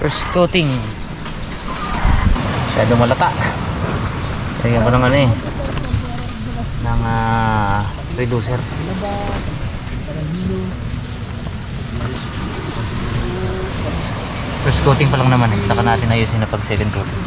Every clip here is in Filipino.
First coating. Masyado malata. Lagyan ko ng ano eh. Ng reducer. First coating pa lang naman eh. Saka natin ayusin na pag second coating.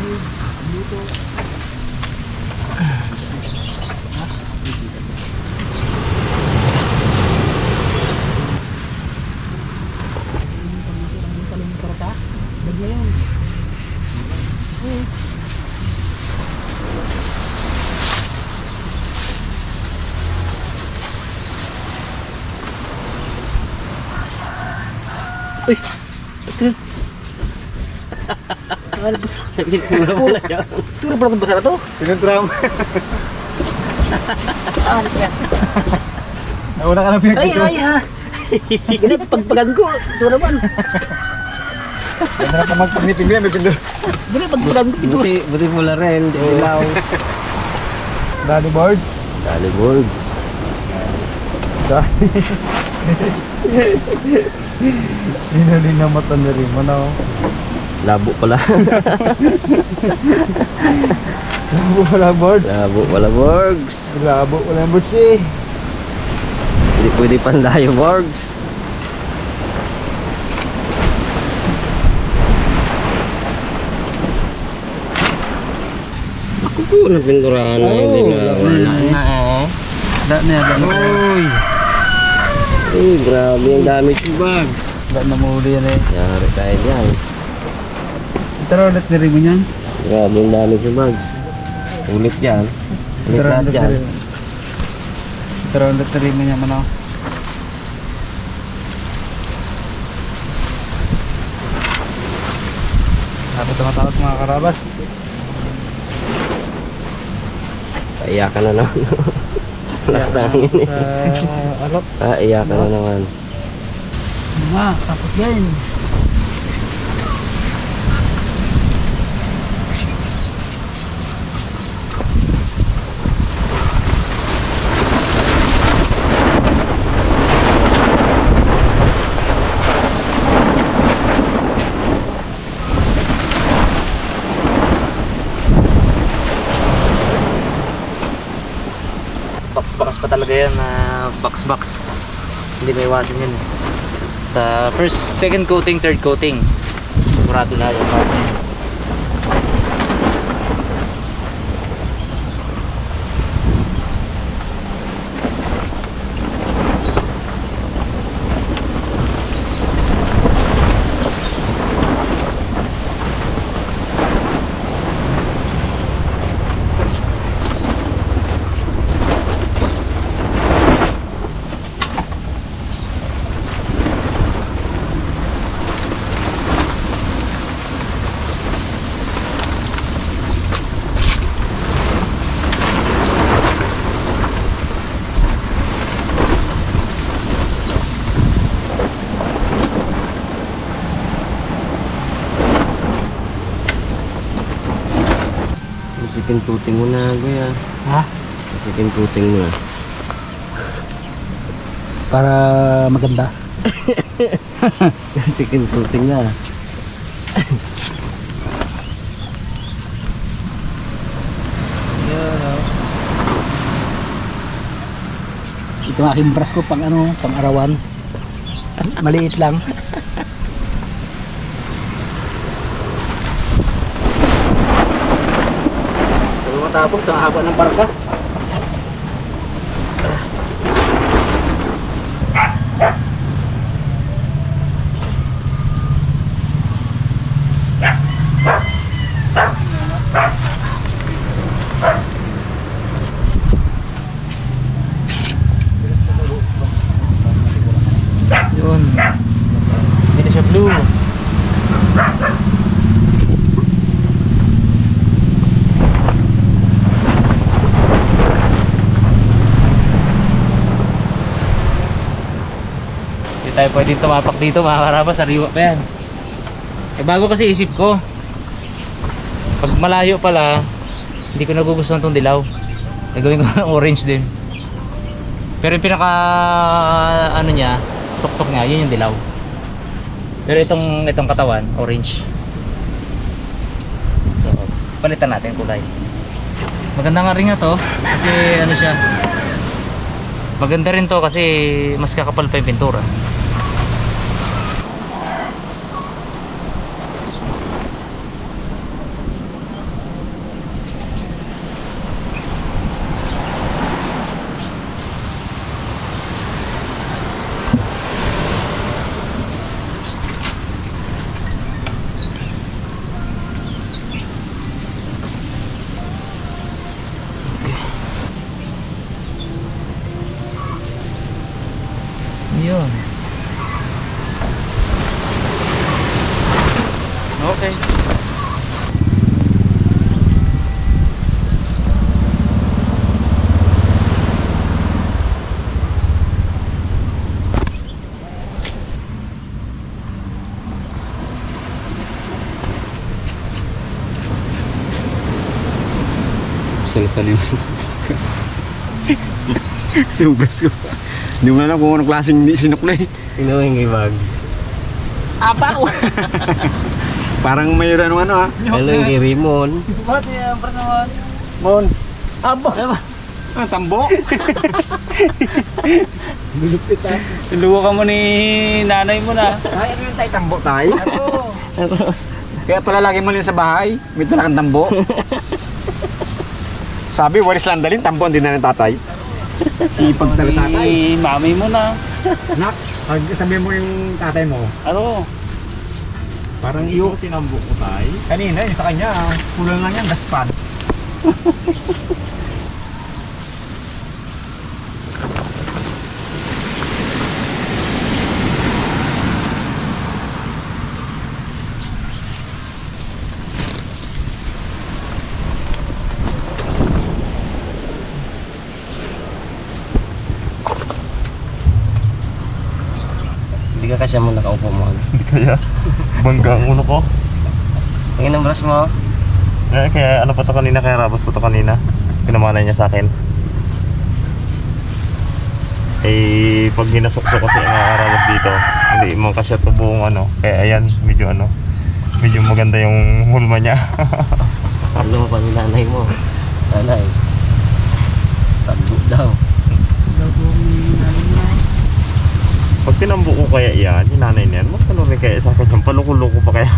Uy! Tura pala yan. Tura pala itong basa na to? Pinagtram. Ano yan? Nauna ka na pinagtram. Ay ha! Gina, pagpagan ko. Tura naman. Ganda na pa magpagniting yan. Gina, pagpagan ko. Buti pula rin, di ilaw. Dali board. Dali boards. Hinali na mata na rin mo na. Labo pala. Labo pala board. Labo pala boards. Labo pala board eh. Hindi pwede pandayo boards. Ako po na pinturahan na hindi na wala na eh. Da na. Uy! Uy, grabe ang damage yung bags. Da na muli yan eh. Yari tayo dyan. Tara ulit na rin mo yan. Grabe ang damage yung bags. Ulit dyan. Ulit lahat dyan. Tara ulit na rin mo yan manaw. Dapat tumatawag mga karabas. Paiyakan na naman. Lakas na hangin eh. Alok. Iyakan na naman. Tapos yan. Box pa talaga yan na box. Hindi may iwasan yan eh. Sa first, second coating, third coating. Sigurado lahat yung part na yan. Second coating mo na, kuya. Ha? Second coating mo na. Para maganda. Second coating na. Ito ang aking brush ko pang arawan. Maliit lang. Tapos sa haba ng barka. Yun. Hindi siya blue. Tayo pwedeng tumapak dito mga karabas, sariwa pa yan. Eh bago kasi isip ko, pag malayo pala hindi ko nagugustuhan tong dilaw, gagawin ko ng orange din. Pero yung pinaka ano niya, tuktok niya, yun yung dilaw. Pero itong katawan, orange. palitan natin kulay. Maganda nga rin nga to kasi ano siya, maganda rin to kasi mas kakapal pa yung pintura. Yun. Okay. Sali-sali mo. Sugas ko. Hindi mo na alam kung anong klaseng sinukli. Tingnan mo yung kay Bugs. Apa ko? Parang mayroon ano ha? Hello yung kay Raymond. Ba't yan? Parang naman. Mon. Abo. Ah, tambo. Lulupit ha. Iluwa ka mo ni nanay mo na. Ay, ano yung tayo tambo tayo? Kaya pala lagi mo rin sa bahay. May dala kang tambo. Sabi, waris lang dalhin. Tambo hindi na ng tatay. Sipag talaga tatay. Ni mami mo na. Nak, pag sabihin mo yung tatay mo, Ano? parang iyo tinambo ko tayo. Kanina, yung sa kanya, kulang lang yan, gaspad. Hindi ka kasya mo nakaupo mo. Kaya bangga ang ulo ko. Tingin ang brush mo. Kaya ano pa to kanina, kaya rabas ko to kanina. Pinamanay niya sa akin. Eh, pag ginasok-sok kasi ang nakarabas dito, hindi mo kasya to buong ano. Kaya ayan, medyo ano, medyo maganda yung hulma niya. Ano pa ni nanay mo? Nanay. Tagbo daw. Pag tinambo ko kaya yan, yung nanay niyan, magkano rin kaya sa akin yung paluko-luko pa kaya.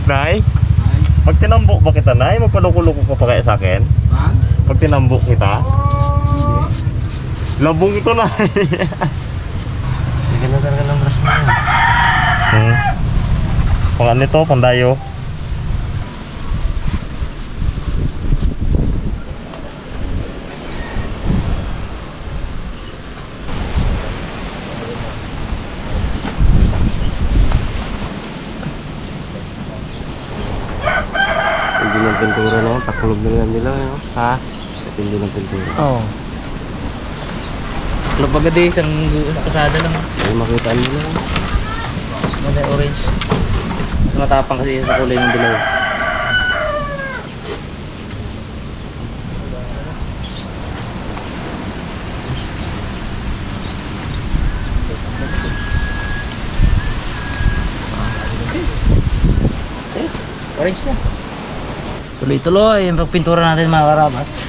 Nay? Pag tinambo ba kita, Nay? Magpaluko-luko ka pa kaya sa akin? Pag tinambo kita? Labong ito, Nay. Hindi na talaga ng brush mo. Pang ano ito, pandayo. Hindi ng pintura naman, pakulog na lang nila. No? Ha? Hindi ng pintura. Oo. Club agad eh, isang pasada lang. Ay, makita nila. Muna orange. Mas matapang kasi sa kulay ng dilaw. Yes, orange na. Tuloy-tuloy yung pagpintura natin mga karabas.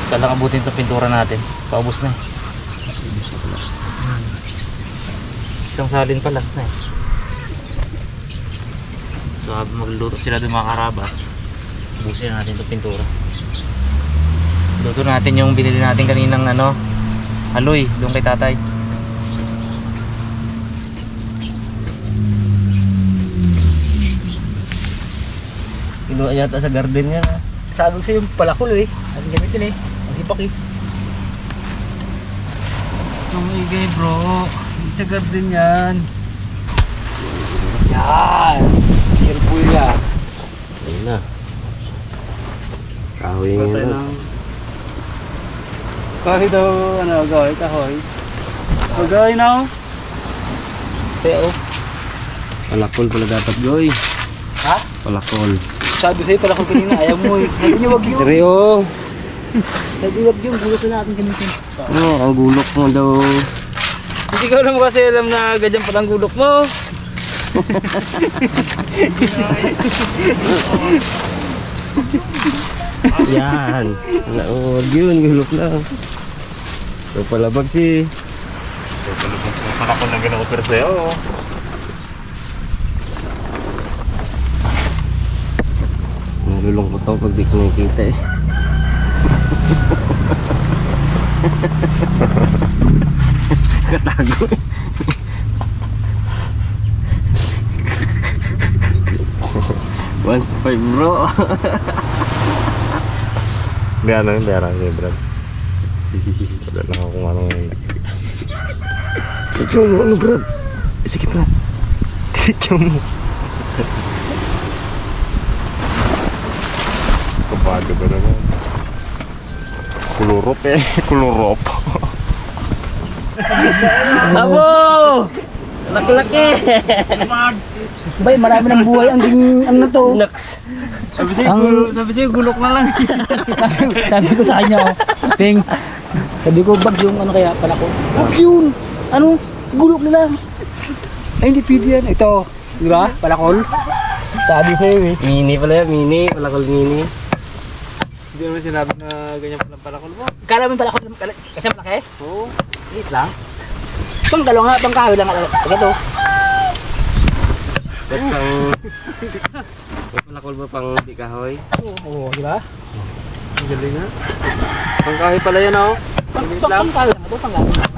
Saan lang abutin itong pintura natin? Paubos na eh. Isang salin pa last na eh. So habang magluluto sila doon mga karabas, ubusin natin itong pintura. Luto natin yung binili natin kaninang ano, aloy doon kay tatay. Kinuha yata sa garden niya. Sagog sa yung palakol eh. Ating gamitin eh. Ang hipak eh. Tumigay bro. Sa garden yan. Yan! Sirpul yan. Ayun na. Kahoy Patay yun. ng... Kahit daw, ano, gawin, kahoy. Magay na oh. Pero, Palakol pala dapat, Goy. ha? Palakol. Sabi sa'yo pala ko kanina, ayaw mo eh. Sabi niya wag yun. Seryo. Sabi wag yun, gulo na natin gamitin. Ang gulok mo daw. Hindi ka naman kasi alam na ganyan pala ang gulok mo. Yan. Huwag yun, gulok lang. Ito pala bagsi. Parang ako na gina-offer sa'yo. Nalulungkot ako pag di ko nakikita eh. Katago eh. 1.5 bro. Hindi ano yung pera niya, Brad. Wala lang ako kung anong... Ito ano Brad? Sige Brad. Diretso mo. Kapado ba naman? Kulurop eh. Kulurop. Abo! Laki-laki! Bay, marami ng buhay ang ano to. Sabi sa'yo, gulok na lang. sabi ko sa kanya, oh, Ting, sabi ko, bag yung ano kaya pala ko. Wag yun! Ano? Gulok na lang. Ay, hindi pwede yan. Ito, di ba? Palakol. Sabi sa'yo eh. Mini pala yan, mini. Palakol mini. Hindi naman sinabi na ganyan palang palakol mo. Kala mo yung palakol kasi malaki? Oo. Liit lang. Pangkalo nga, pangkahoy lang. Ito. Ba't pang... Ba't palakol ba pang di kahoy? Oo, di ba? Ang galing nga. Pangkahoy pala yan oh. Pangkahoy lang. Ito, pangkahoy lang.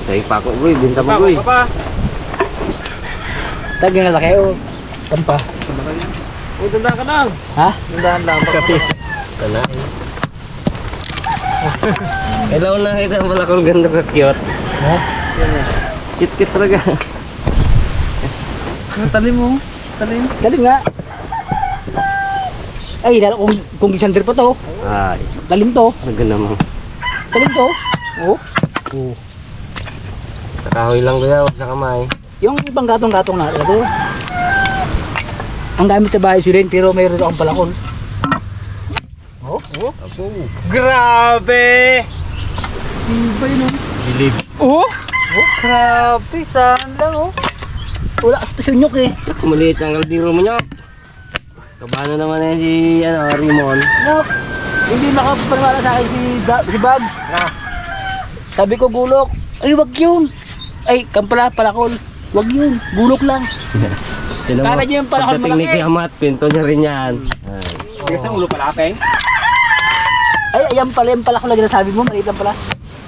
Sa ipako boy, binta mo boy. Papa. Tagi na laki, oh. Tampa. Oh, dandahan ka lang. Ha? Dandahan lang. Kapi. Tala. Kailangan na kita ang palakol ganda ka cute. Ha? Cute talaga. Talim mo. Talim. Galing nga. Ay, lalo kung gisander pa to. Ay, Talim to. maganda mo. Talim to. Oo. Oo. Sa kahoy lang kuya, huwag sa kamay. Yung ibang gatong-gatong na ito. Ang gamit sa bahay si Ren, pero mayroon akong palakol. Oh, oh. Grabe! Iba yun, oh. Bilib. Oh? Oh, grabe. Saan lang, oh. Wala ka sa sunyok, eh. Maliit ang kaldero mo niyo. Kabano naman yan si Rimon. No. Hindi makapaniwala sa akin si Babs. Sabi ko, gulok. Ay, wag yun. Ay, kampala, palakol. Wag yun. Gulok lang. Kala niya yung palakol pagdating ni malaki. Kiamat, pinto niya rin yan. Ay. Tigas ng ulo pala, Peng. Ay, ayan pala yung palakol na ginasabi mo. Maliit lang pala.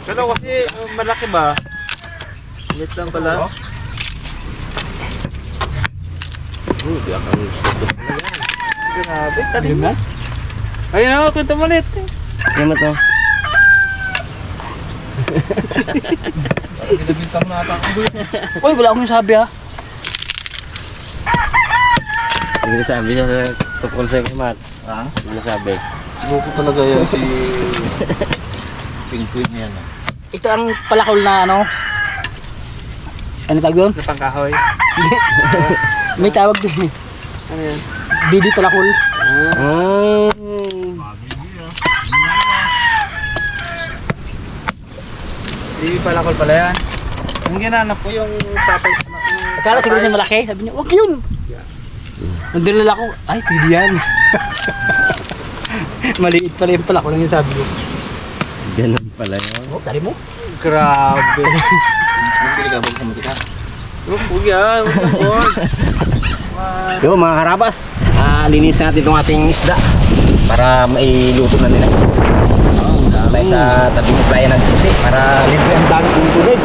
Pero kasi malaki ba? Lit lang pala. Grabe, talim na. Ayun o, kwento mo ulit. Kiamat mo. Uy, wala akong sabi, ha. Hindi sabi siya sa tukol sa Kiamat. Ha? Hindi sabi. Buko talaga yan si... Pink yan. Ito ang palakol na ano. Ano tawag doon? Sa pangkahoy. May tawag doon. Ano yan? Bibi palakol. Ah. Di palakol pala yan. Yung ginanap ko yung tatay. Akala siguro niya malaki. Sabi niya, wag yun. Nandilala ko, ay, pwede yan. Maliit pala yung palakol lang yung sabi ko. Ganun pala yun. Oh, sari mo? Grabe. Hindi ka ba sa matika? Huwag yan. Huwag. Yo mga karabas, linis natin itong ating isda para mailuto na nila. Tayo sa tabing playa ng Jose para libre ang dami ng tubig.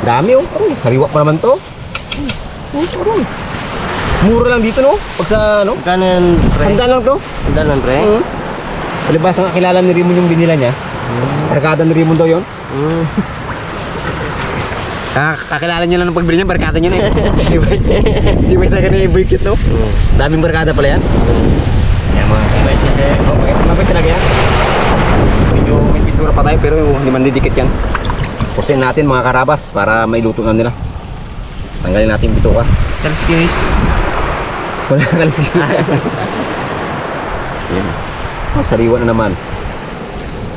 Dami oh, parang sariwa pa naman to. Mura lang dito no, pag sa ano, Kanan, pre. sandaan lang to. Sandalan, pre. Palibas ang kakilala ni Rimon yung binila niya. Barkada ni Rimon daw yun. Kakilala niya lang ng pagbili niya, barkada niya na eh. Di ba talaga ni Boy Cute no? Daming barkada pala yan. Yan mga Mabait kasi. mabait talaga yan. Medyo may pintura pa tayo pero hindi man didikit yan. Pusin natin mga karabas para mailuto na nila. Tanggalin natin yung bituka. Kalis-kinis. Wala kalis. Yan. Oh, sariwa na naman.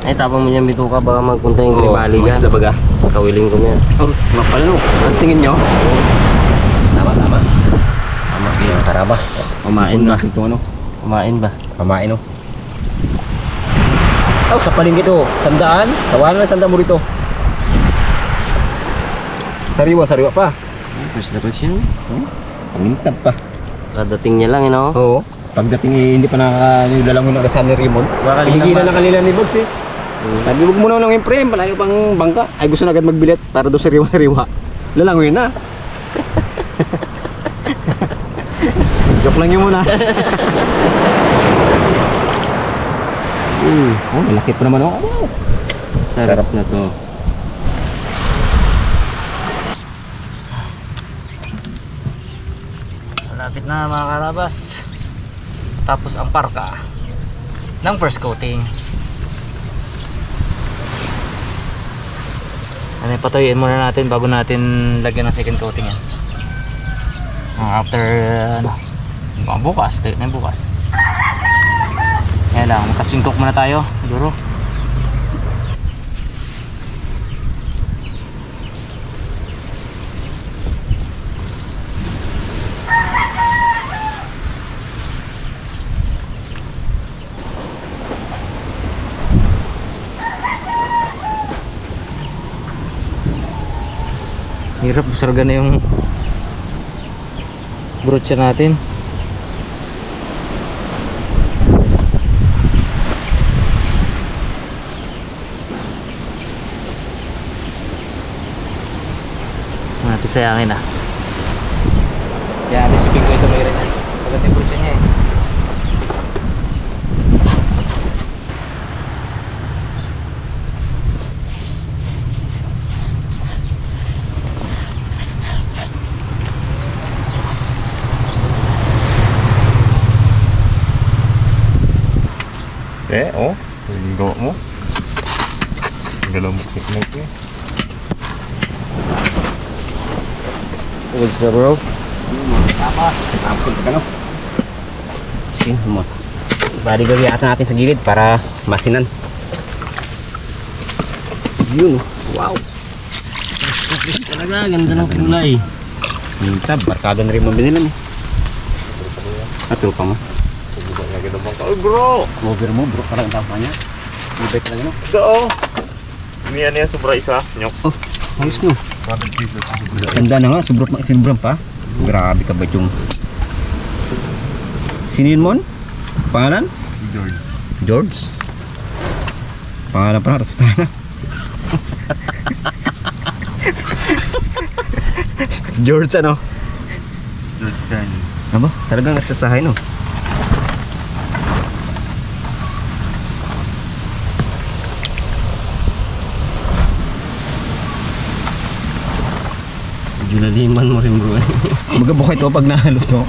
Ay, tapang mo niyang bituka, baka magpunta yung tribali mas dyan. na baga. Kawiling ko yan. Oh, mapala no. Mas tingin nyo. Tama. Tama yung karabas. Kumain ba? Ito ano? Kumain ba? Pamain no. Oh, sa palengke to. Sandaan. Tawanan na sandaan mo rito. Sariwa pa. Fresh na fresh yun. Pamintab pa. Kadating niya lang, Oo. Pagdating hindi pa nakakanilalang yung nagasan ni Raymond. Baka Pinigilan na kanila ni Bugs eh. Sabi, huwag mo na lang yung frame, malayo pang bangka. Ay gusto na agad magbilet para doon sariwa. Lalangoy na. Joke lang yun muna. Oh, malaki pa naman ako. Sarap na to. Malapit na mga karabas. Tapos ang parka ng first coating. Ano, patuyuin muna natin bago natin lagyan ng second coating yan. After bukas, tayo na bukas. Kaya lang, magkasingkok muna tayo, siguro. Hirap, busarga na yung brocha natin. Natin sayangin ah. Yan, isipin ko ito mayroon yan. Pagkat yung brocha niya eh. Oh. Yung gawa mo. Galaw mo signal ko eh. What's up, bro? Tapos ka no. Sin mo. Bali gawin natin sa gilid para masinan. Yun. Wow. Talaga, ganda ng kulay. Mintab, barkada na rin mo binilan eh. Tropa mo. Ay bro! Over mo, bro, parang tapa niya. Ibay talaga no. Ito oh! Umiyan niya sobra isa. Nyok. Oh, ayos no. Ganda na nga, sobrang pa. Grabe ka ba yung... Sino yun mon? Pangalan? George. Pangalan pa na, Rastana. George ano? George Kanye. Aba, talagang nasistahay no? Junaliman mo rin, bro. Magabukay to pag nahaluto.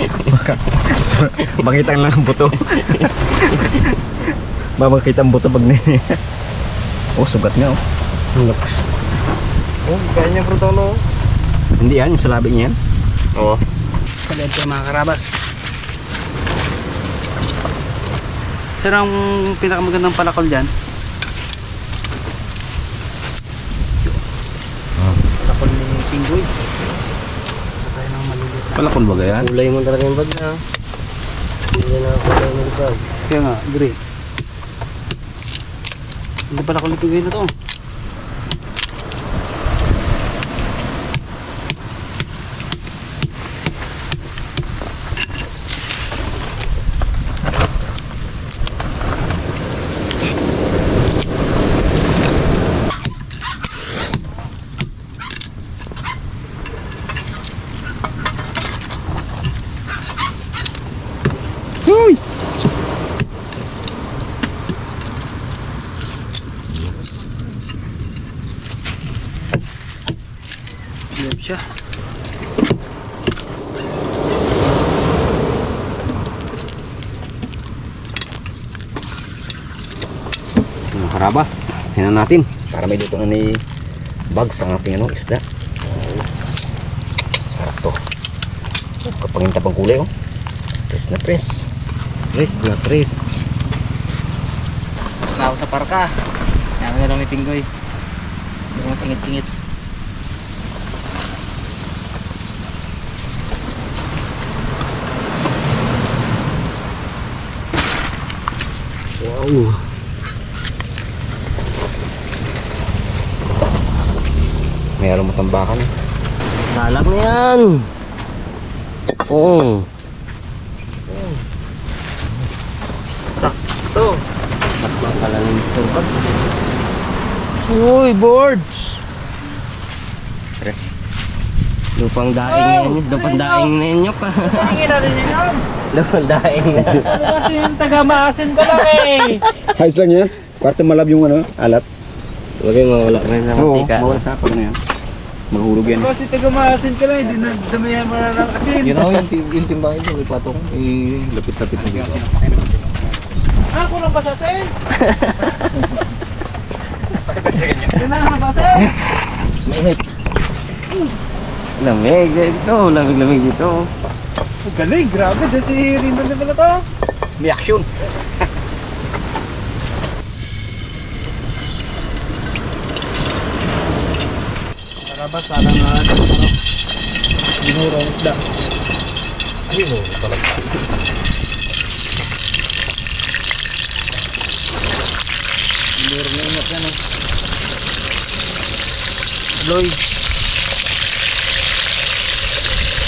Makita lang ang buto. Makita ang buto pag oh, sugat nga oh. Lux. Oh, kaya niya bro to no? Hindi yan, yung sa labi niya yan. Oo. Kalian ko mga karabas. Sir, ang pinakamagandang palakol dyan? Palakol ni Pinggoy. Tayo ng maliliit na. Palakol ba yan? Kulay mo talaga yung bag na. Hindi na kulay mo yung bag. Kaya nga, gray. Hindi palakol ni Pinggoy na to. Uy! Yan siya. Mga karabas, tingnan natin para may luto na ni Bugs ang ating isda. Sarap to. Kapanginta pang kulay oh. Press na press. Press na press. Tapos na ako sa parka. Kaya ko na lang may tinggoy. Hindi ko singit-singit. Wow. May araw matambakan eh. Salak na yan. Oo. Sakto. Sakto pala ng Mr. Bugs. Uy, boards! Lupang daing na yan. Lupang daing na yan pa. Tingin natin yun. Lupang daing na. Ano kasi yung taga-maasin ko lang eh. Ayos lang yan. Parte malab yung alat. Huwag kayong mawala rin sa mantika. mawala sa pag na yan. Mahulog yan. Kasi taga-maasin ka lang, hindi na damayan mo na ng asin. Yun ako yung timbangin ko. Ipatong. Lapit-lapit na dito. Ako lang ba sa asin? Yun lang ba sa asin? Lamig dito. Lamig-lamig dito. Galing, grabe. Dahil si Raymond na pala to. May action. Karabas, parang binurong isda. Binurong na ingat yan. Loy.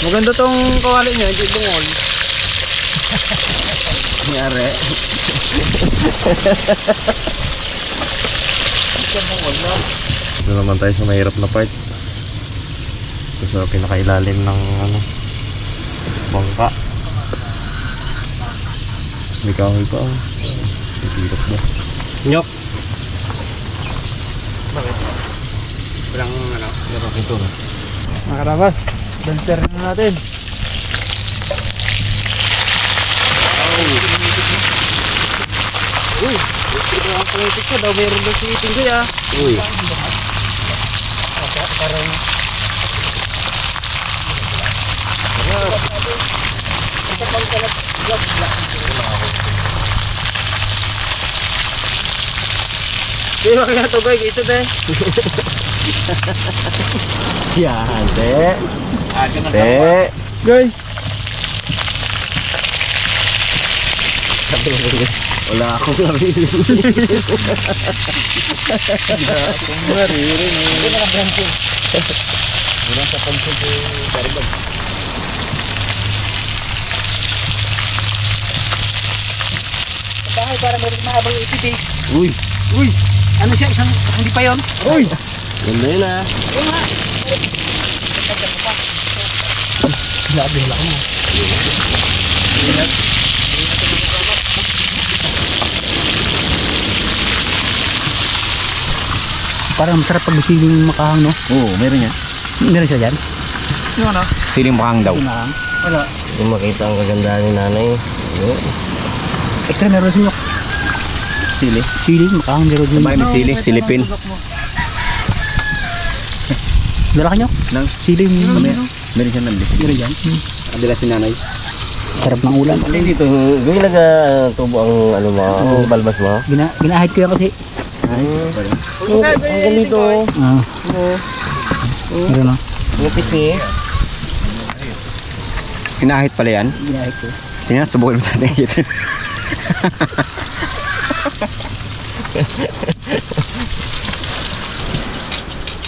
Maganda tong kawali niya, hindi bungol. Nangyari. Ito naman tayo sa mahirap na part. Ito sa pinakailalim ng bangka. May kahoy pa oh. Hirap ba? Nyok. Walang Hirap ito. Mga karabas, dancer na natin. Uy, ito ang pangipit ko daw, mayroon daw si Tinggoy ah. Uy. Di ba kaya ito guys, ito din. Yan, te. Te. Guys, Wala akong narinig. bahay para meron mahabang ipid eh. Uy. Uy, ano siya, isang hindi pa yon? Uy, Ganda yun ah. grabe wala ko mo. Parang masarap pag siling makahang, no? Oo, meron yan. Meron siya dyan? Yung ano? Siling makang daw. Makahang? Wala. Kung makita ang kagandahan ni nanay. Ano? Extra meron siya. Sili. Sili, makahang meron din. Sabay may sili, silipin. Dala ka nyo? Nang? Sili, Meron siya nandito. meron dyan. Adila si nanay. Sarap ng ulam. Alin dito, gawin naga tubo ang ano mo, ang balbas mo. Ginahit ko yan kasi. Hanggang dito. Ah. Meron no? Yung pisngi. Kinahit pala yan. Ginahit ko. Tingnan, subukin mo natin ito.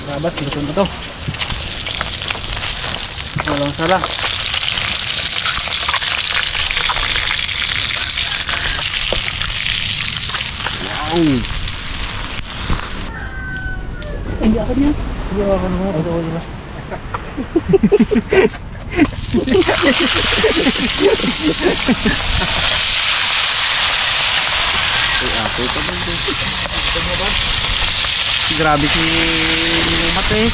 Rabas, luto na to. Walang sala. Hindi ako niya. Hindi ako naman. Ito ako niya. Grabe si Lumat eh.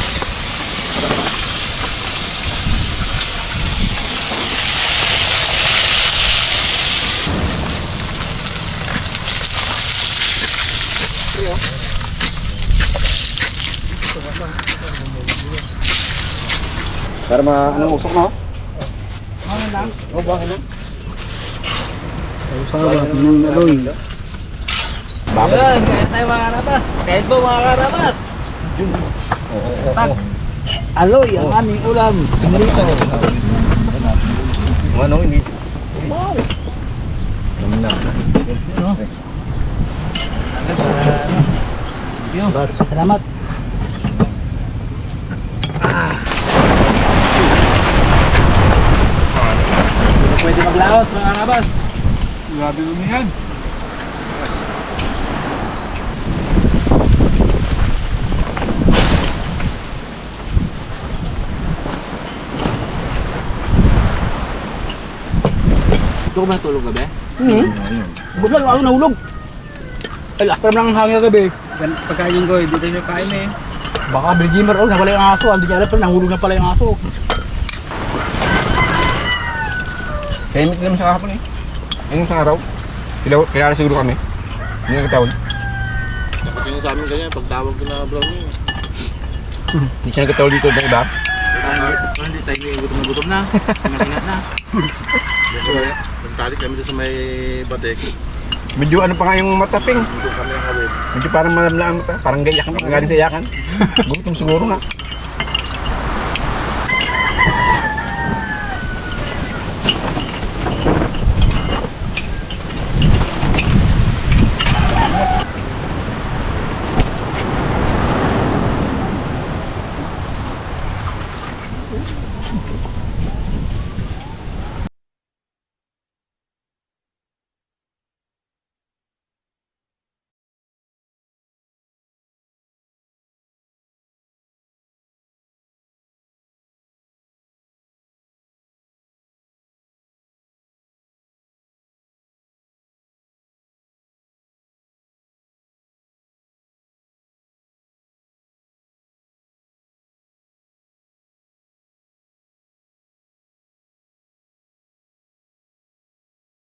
Para anong usok na? Ayun, kaya tayo mga karabas. Kahit ba mga karabas? Aloy, ang aming ulam. Pinrito. Ano, hindi. Salamat. Hindi na pwede maglaot mga karabas. Grabe mo yan. Ito ko ba natulog gabi? Buglan ako nahulog. Ay, last time lang ang hangin kagabi. Pagkain yung goy, dito nyo kain eh. Baka Belgimer, oh, nawala yung aso. Hindi niya alam pala, nahulog na pala yung aso. Tahimik naman sa kahapon eh. Yung isang araw. Kilala siguro kami. Hindi na kataon. Dapat yun sa amin ganyan, pagtawag ko na brownie. Hindi siya nagkataon dito ng iba. Hindi tayo gutom na. Kinat na. Pagtalik kami doon sa may batek, Medyo ano pa nga yung mataping. doon kami nakawin. Medyo parang malamlaan mata. Parang gayak na. Galing sa iyakan. Gutom siguro nga.